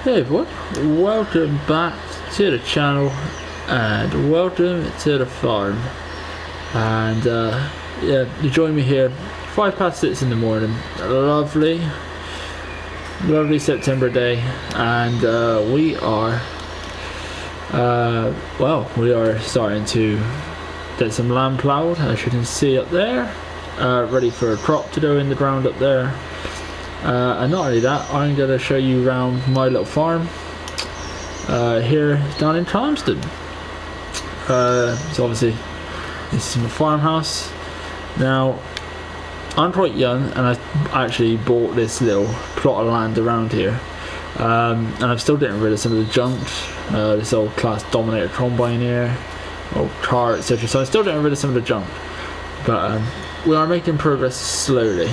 Hey everyone, welcome back to the channel and welcome to the farm. And yeah, you join me here 6:05 in the morning. Lovely September day, and we are starting to get some land ploughed, as you can see up there, ready for a crop to go in the ground up there. And not only that, I'm going to show you around my little farm here down in Chelmsford. So obviously this is my farmhouse. Now I'm quite young and I actually bought this little plot of land around here, and I'm still getting rid of some of the junk, this old Class Dominator combine here, old car, etc. So I'm still getting rid of some of the junk, but we are making progress slowly.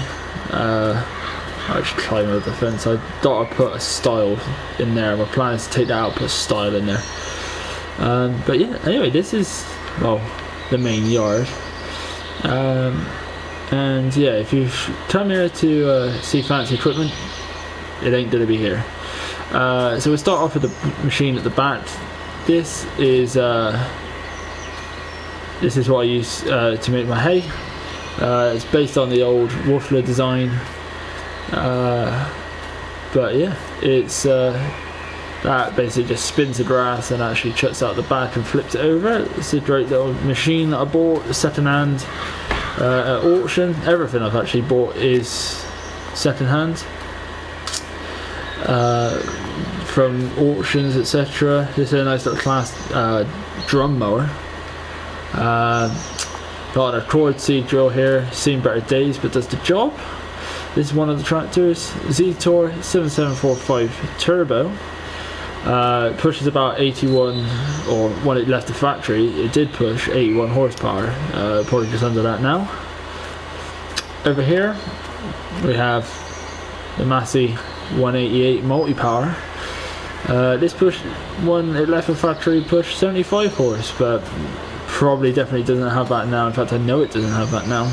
I actually climb over the fence. I thought I'd put a stile in there. My plan is to take that out, put a stile in there. But yeah, anyway, this is, well, the main yard. And yeah, if you come here to see fancy equipment, it ain't gonna be here. So we'll start off with the machine at the back. This is what I use to make my hay. It's based on the old Woofler design. But yeah, it's that basically just spins the grass and actually chucks out the back and flips it over. It's a great little machine that I bought second hand at auction. Everything I've actually bought is second hand from auctions, etc. This is a nice little Class drum mower. Got a cord seed drill here, seen better days but does the job. This is one of the tractors, Z-Tor 7745 Turbo. Pushes about 81, or when it left the factory, it did push 81 horsepower. Probably just under that now. Over here, we have the Massey 188 multi-power. This push, when it left the factory, pushed 75 horse, but probably definitely doesn't have that now. In fact, I know it doesn't have that now.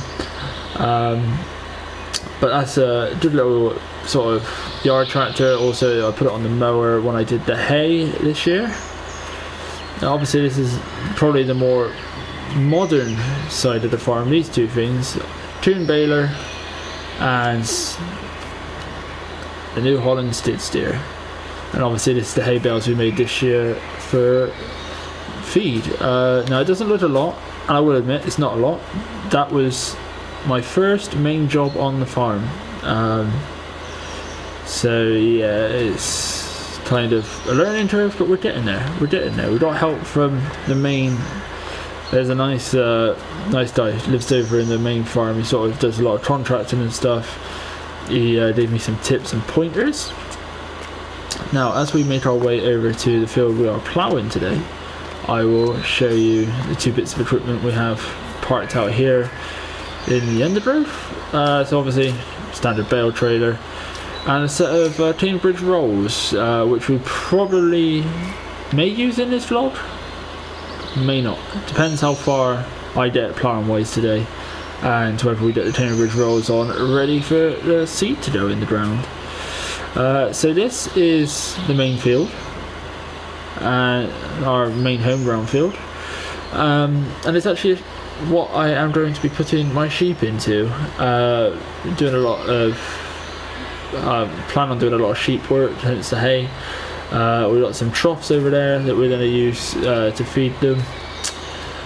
But that's a good little sort of yard tractor. Also, I put it on the mower when I did the hay this year. Now, obviously, this is probably the more modern side of the farm. These two things, tune baler and the New Holland skid steer. And obviously, this is the hay bales we made this year for feed. Now, it doesn't look a lot, and I will admit it's not a lot. That was my first main job on the farm, so yeah, it's kind of a learning curve, but we're getting there. We got help from the main. There's a nice guy who lives over in the main farm. He sort of does a lot of contracting and stuff. He gave me some tips and pointers. Now, as we make our way over to the field we are ploughing today, I will show you the two bits of equipment we have parked out here in the undergrowth. So obviously standard bale trailer and a set of Cambridge rolls, which we probably may use in this vlog, may not, depends how far I get ploughing wise today and whether we get the Cambridge rolls on ready for the seed to go in the ground. So this is the main field, our main home ground field, and it's actually what I am going to be putting my sheep into. Doing a lot of plan on doing a lot of sheep work, hence the hay. We've got some troughs over there that we're going to use to feed them,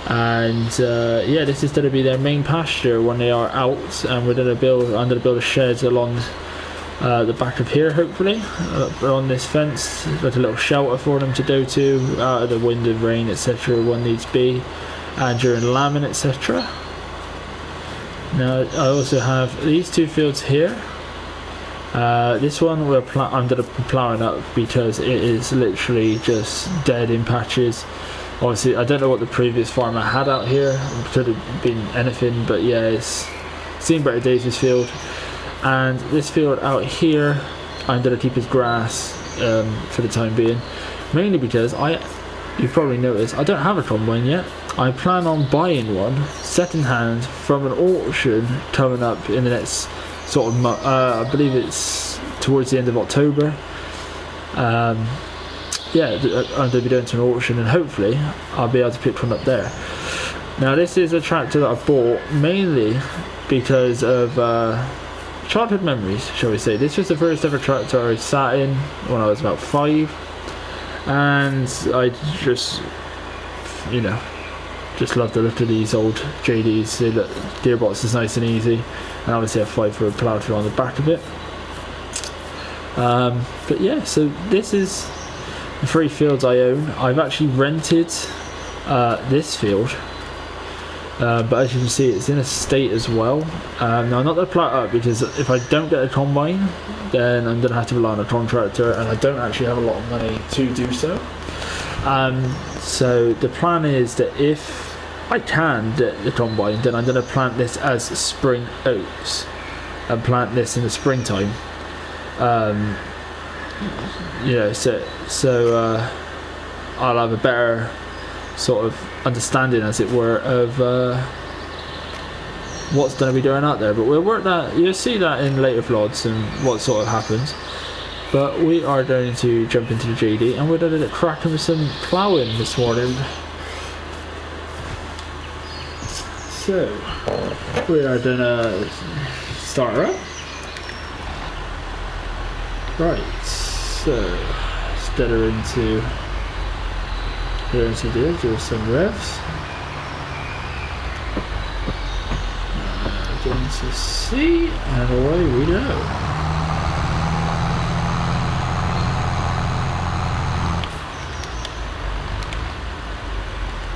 and yeah, this is going to be their main pasture when they are out, and I'm going to build a shed along the back of here, hopefully, on this fence, like a little shelter for them to go to out of the wind and rain, etc. when needs be, and during lambing, etc. Now I also have these two fields here. This one I'm going to be ploughing up because it is literally just dead in patches. Obviously, I don't know what the previous farmer had out here. It could have been anything, but yeah, it's seen better days, this field. And this field out here, I'm going to keep as grass for the time being, mainly because you've probably noticed I don't have a combine yet. I plan on buying one second hand from an auction coming up in the next sort of I believe it's towards the end of October. Yeah, I'm going to be going to an auction, and hopefully I'll be able to pick one up there. Now, this is a tractor that I bought mainly because of childhood memories, shall we say. This was the first ever tractor I sat in when I was about 5, and I just, just love the look of these old JDs. They look, gearbox is nice and easy, and obviously a 5-foot plough through on the back of it. But yeah, so this is the 3 fields I own. I've actually rented this field, but as you can see, it's in a state as well. Now, I'm not going to plough it up because if I don't get a combine, then I'm going to have to rely on a contractor, and I don't actually have a lot of money to do so. So the plan is that if I can get the combine, then I'm going to plant this as spring oats and plant this in the springtime. So I'll have a better sort of understanding, as it were, of what's going to be going out there. But we'll work that, you'll see that in later vlogs and what sort of happens. But we are going to jump into the JD, and we're going to get cracking with some ploughing this morning. So we are going to start her up. Right, so let's get her into there, do some revs. Going to C, and away we go.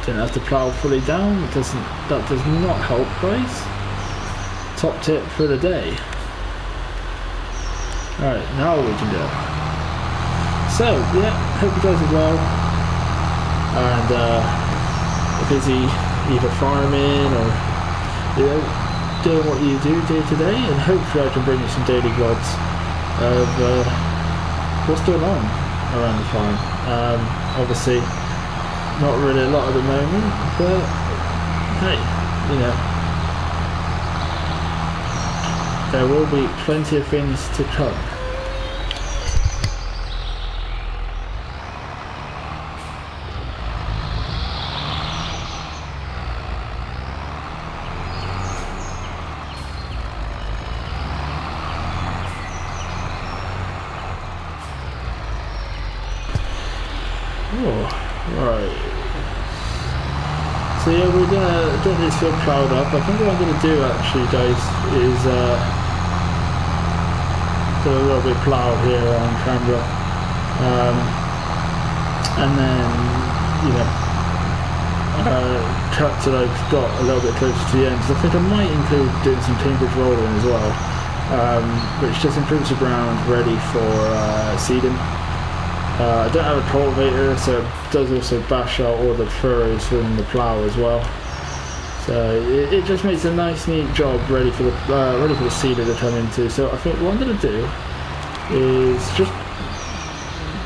Don't have to plough fully down. That does not help, guys. Top tip for the day. Alright, now we can go. So, yeah, hope you guys are well, and busy either farming or doing what you do day to day, and hopefully I can bring you some daily vlogs of what's going on around the farm. Obviously not really a lot at the moment, but hey, there will be plenty of things to come. Right. So yeah, we're gonna get this field ploughed up. I think what I'm gonna do actually, guys, is do a little bit of plough here on camera, and then cut till I've got a little bit closer to the end. Because I think I might include doing some cleanbridge rolling as well, which just improves the ground ready for seeding. I don't have a cultivator, so it does also bash out all the furrows from the plough as well. So it just makes a nice, neat job ready for the seeder to come into. So I think what I'm going to do is just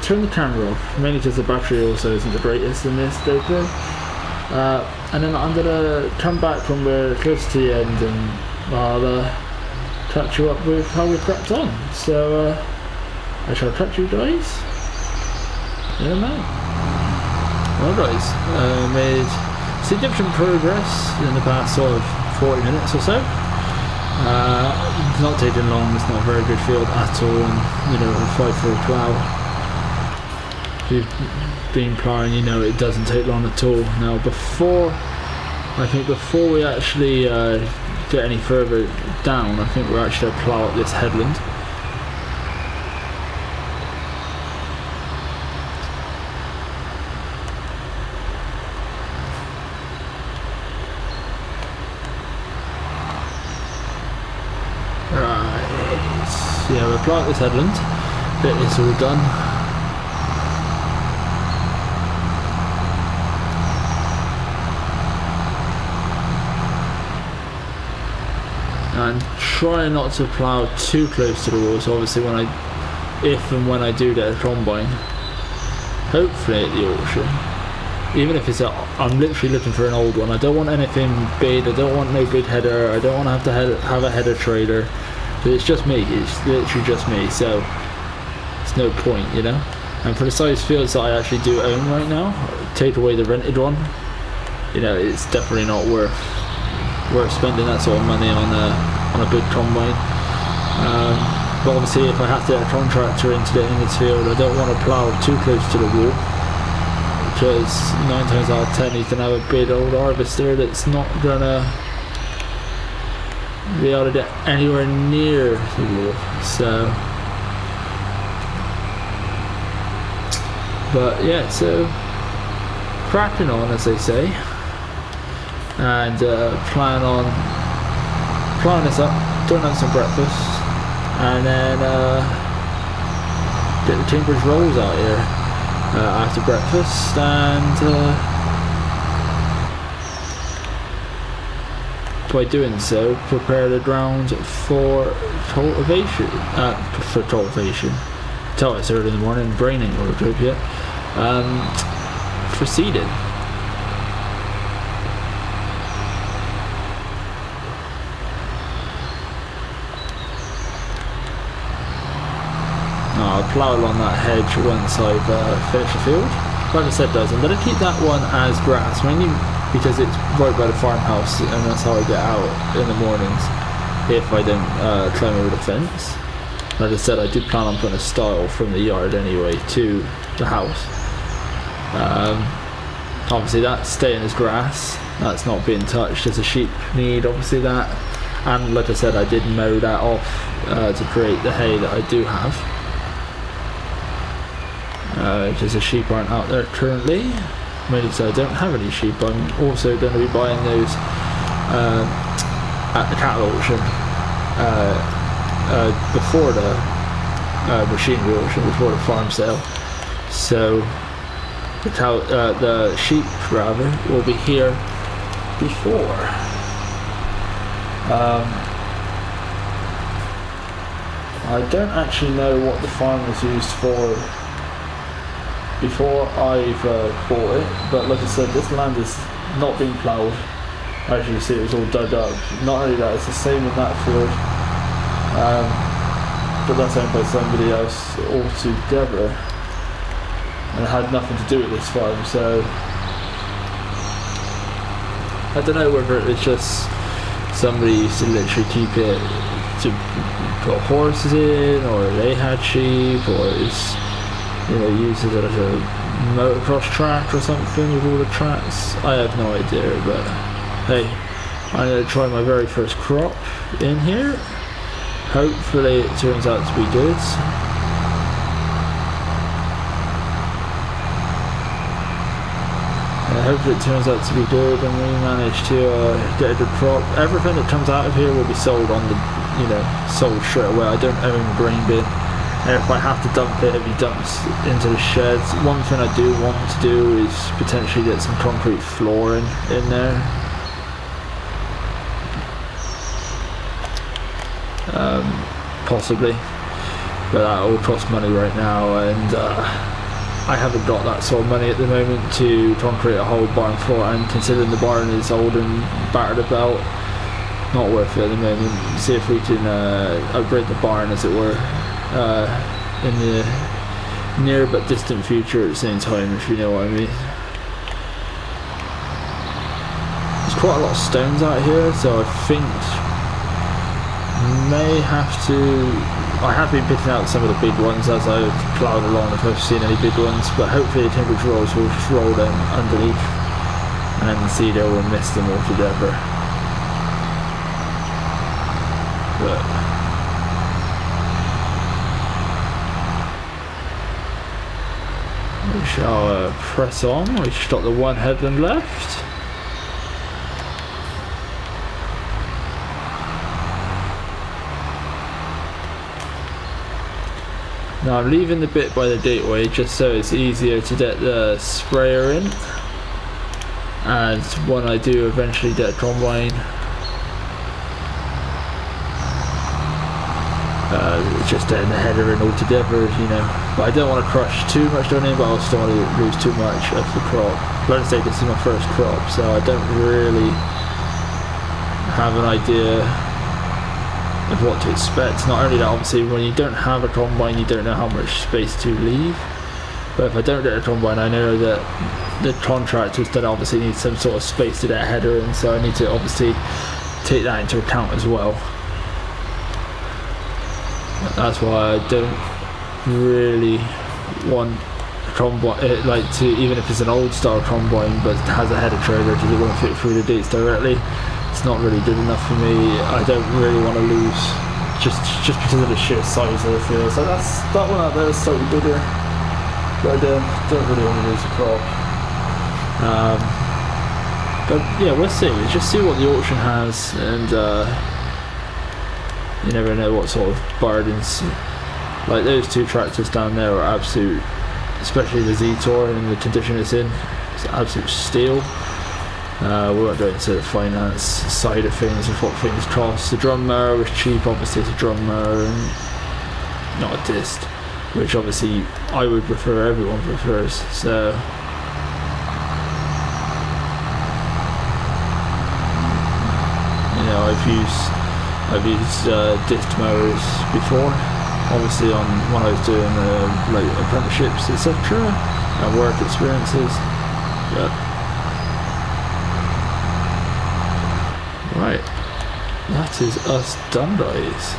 turn the camera off, mainly because the battery also isn't the greatest in this GoPro. And then I'm going to come back when we're close to the end, and I'll catch you up with how we cracked on. So I shall catch you guys. Yeah, man. Well, guys, made significant progress in the past sort of 40 minutes or so. It's not taking long. It's not a very good field at all, and a 5-foot plough. If you've been ploughing, it doesn't take long at all. Now, before we actually get any further down, I think we're actually going to plough up this headland. Yeah, we'll plant this headland, get this all done. And try not to plough too close to the wall, so obviously if and when I do get a combine, hopefully at the auction, even if I'm literally looking for an old one. I don't want anything big, I don't want no big header, I don't want to have a header trailer. It's just me, it's literally just me, so There's no point, you know. And for the size fields that I actually do own right now, take away the rented one, you know, it's definitely not worth spending that sort of money on a big combine. But obviously, if I have to get a contractor in this field, I don't want to plough too close to the wall, because 9 times out of 10 he's gonna have a big old harvester that's not gonna be able to get anywhere near the wall. So, but yeah, so cracking on, as they say, and plan this up, doing on some breakfast, and then get the Timbers rolls out here after breakfast, and by doing so, prepare the ground for cultivation. Tell it's early in the morning, brain ain't gonna trip yet. For seeding. I'll plough along that hedge once I've finished the field. Like I said, I'm going to keep that one as grass, mainly because it's right by the farmhouse, and that's how I get out in the mornings if I don't climb over the fence. Like I said, I do plan on putting a stile from the yard anyway to the house. Obviously that's staying as grass, that's not being touched, as the sheep need obviously that. And like I said, I did mow that off to create the hay that I do have. Because the sheep aren't out there currently, mainly because I don't have any sheep. I'm also going to be buying those at the cattle auction before the machinery auction, before the farm sale. So the sheep rather will be here before. I don't actually know what the farm was used for before I've bought it, but like I said, this land is not being ploughed. As you can see, it was all dug up. Not only that, it's the same in that field, but that's owned by somebody else altogether, and it had nothing to do with this farm. So I don't know whether it was just somebody used to literally keep it to put horses in, or they had sheep, or it's, you know, use it as a motocross track or something with all the tracks. I have no idea, but hey, I'm going to try my very first crop in here. Hopefully it turns out to be good. Hopefully it turns out to be good and we manage to get a good crop. Everything that comes out of here will be sold on the, you know, sold straight away. I don't own a grain bin. And if I have to dump it, it'll be dumped into the sheds. One thing I do want to do is potentially get some concrete flooring in there. Possibly. But that all costs money right now, and I haven't got that sort of money at the moment to concrete a whole barn floor, and considering the barn is old and battered about, not worth it at the moment. See if we can upgrade the barn, as it were, in the near but distant future at the same time, if you know what I mean. There's quite a lot of stones out here, so I think I have been picking out some of the big ones as I've ploughed along, if I've seen any big ones, but hopefully the Timbers rolls will just roll them underneath and the seeder will miss them altogether. But we shall press on. We've just got the one headland left. Now I'm leaving the bit by the gateway just so it's easier to get the sprayer in, and when I do eventually get a combine, just getting the header in altogether, you know. But I don't want to crush too much down in, but I also don't want to lose too much of the crop. Like I say, this is my first crop, so I don't really have an idea of of what to expect. Not only that, obviously when you don't have a combine, you don't know how much space to leave. But if I don't get a combine, I know that the contractors then obviously need some sort of space to get a header in, so I need to obviously take that into account as well. That's why I don't really want a combine, even if it's an old style combine but has a header trailer, because it won't fit through the gates directly. It's not really good enough for me. I don't really want to lose just because of the sheer size of the field. So that one out there is slightly bigger. But I don't really want to lose the crop. But yeah, we'll see. We'll just see what the auction has, and you never know what sort of bargains. Like those two tractors down there are absolute, especially the Z-Tor in the condition it's in. It's absolute steel. We won't go into the finance side of things of what things cost. The drum mower was cheap, obviously it's a drum mower and not a disc, which obviously I would prefer, everyone prefers. So I've used disc mowers before, obviously on when I was doing like apprenticeships, etc., and work experiences. But right, that is us done, guys.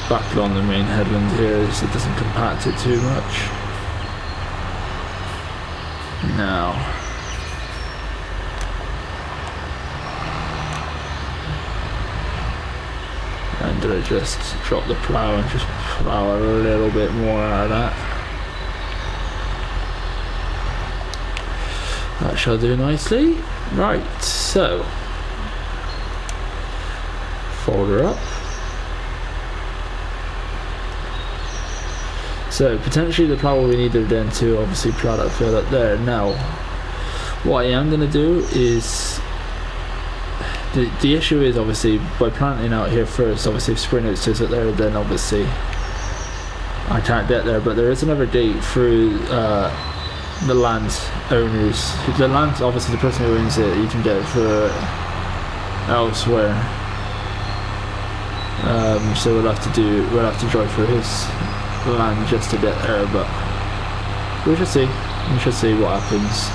Back along the main headland here so it doesn't compact it too much. Now, and did I just drop the plough and just plough a little bit more out of that? That shall do nicely. Right, so fold her up. So potentially the plough will be needed then to obviously plough that field up there. Now, what I am going to do is, the issue is obviously by planting out here first, obviously if spring oats is up there, then obviously I can't get there. But there is another gate through the land owners. The land, obviously the person who owns it, you can get it for elsewhere. So we'll have to drive through his land just to get there, but we shall see what happens.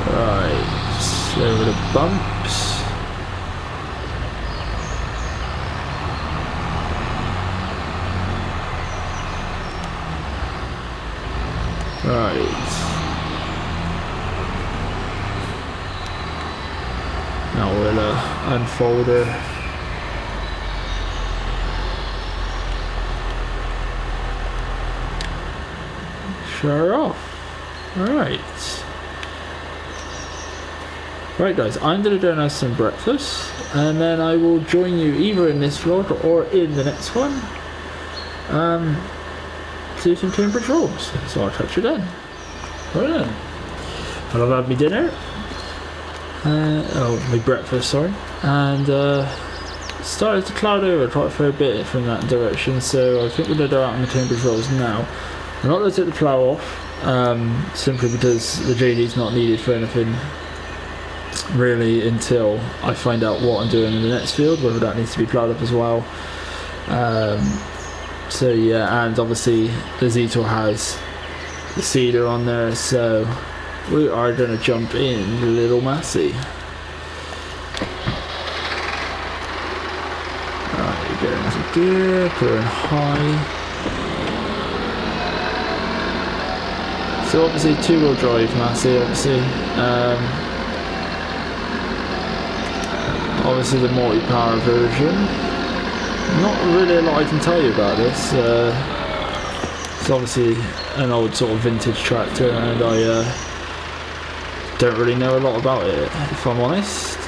Right, over the bumps. Right. Now we'll unfold her. Sure off. Alright. Right guys, I'm going to go and have some breakfast, and then I will join you either in this vlog or in the next one. To do some Cambridge rolls. So I'll catch you then. Right then. I'll have my dinner. My breakfast, sorry, and started to cloud over quite a fair bit from that direction, so I think we're going to go out on the Cambridge rolls now. I'm not going to take the plough off, simply because the JD's not needed for anything really until I find out what I'm doing in the next field, whether that needs to be ploughed up as well. So yeah, and obviously the Z-Tor has the seeder on there, so we are going to jump in Little Massey. Alright, get into gear, put her in high. So obviously two-wheel drive Massey, obviously. Obviously the multi-power version. Not really a lot I can tell you about this. It's obviously an old sort of vintage tractor, and I don't really know a lot about it, if I'm honest.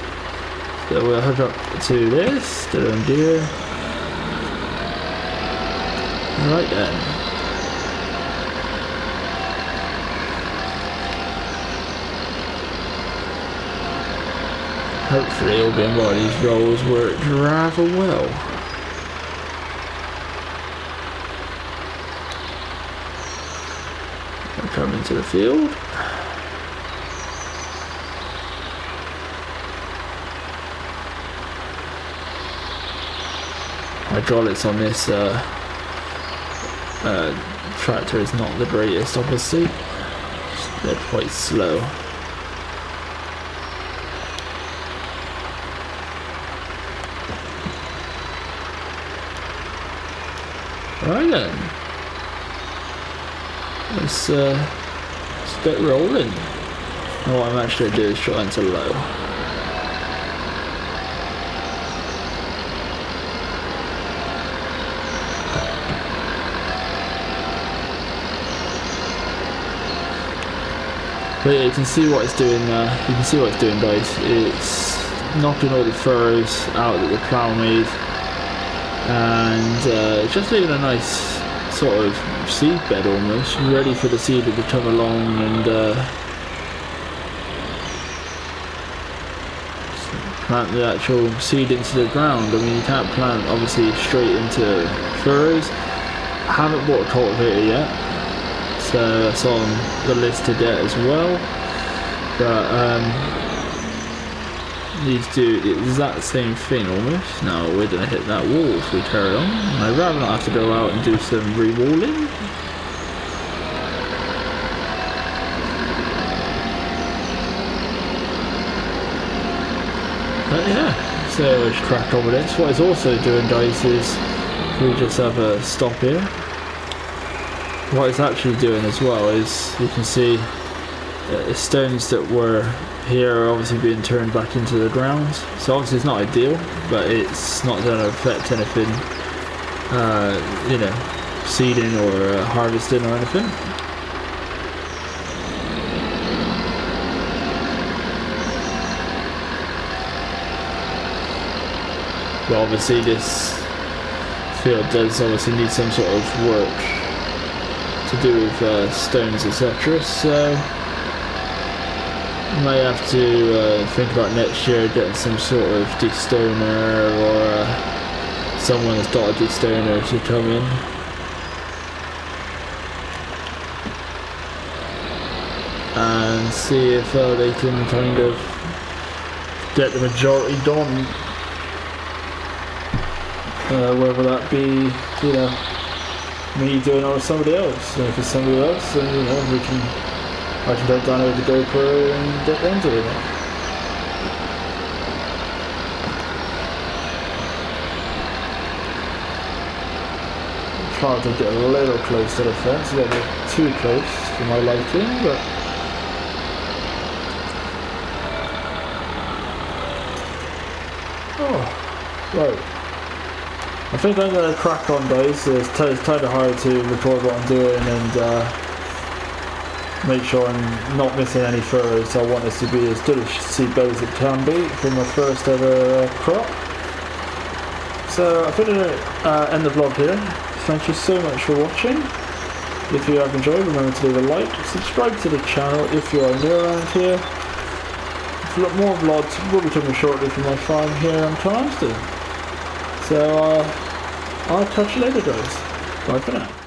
So we'll hook up to this, get her in gear. Right then. Hopefully all being well, these rolls work rather well. come into the field. Hydraulics on this tractor is not the greatest, obviously. They're quite slow. Right then, let's get rolling. And what I'm actually going to do is try into low. But yeah, you can see what it's doing there. You can see what it's doing, guys. It's knocking all the furrows out that the plough made, and it's just leaving a nice sort of seed bed almost, ready for the seeder to come along and plant the actual seed into the ground. I mean, you can't plant obviously straight into furrows. I haven't bought a cultivator yet, so that's on the list to get as well. But need to do the exact same thing almost. Now we're going to hit that wall if we carry on. I'd rather not have to go out and do some re-walling. But yeah, so let's crack on with this. What it's also doing, guys, is we just have a stop here. What it's actually doing as well is you can see the stones that were here are obviously being turned back into the ground. So obviously it's not ideal, but it's not going to affect anything, you know, seeding or harvesting or anything. But obviously this field does obviously need some sort of work to do with stones, etc. So I might have to think about next year getting some sort of destoner or someone that's got a destoner to come in. And see if they can kind of get the majority done. Whether that be, you know, me doing it or somebody else. And if it's somebody else, then you know I can go down over the GoPro and get them doing it. I'm trying to get a little close to the fence, a little bit too close for my liking, but right. I think I'm going to crack on, guys. It's kind of hard to record what I'm doing and make sure I'm not missing any furrows. I want this to be as good a seed bed as it can be for my first ever crop. So I'm going to end the vlog here. Thank you so much for watching. If you have enjoyed, remember to leave a like, subscribe to the channel if you are new around here. More vlogs will be coming shortly from my farm here on Calamston. So I'll catch you later, guys. Bye for now.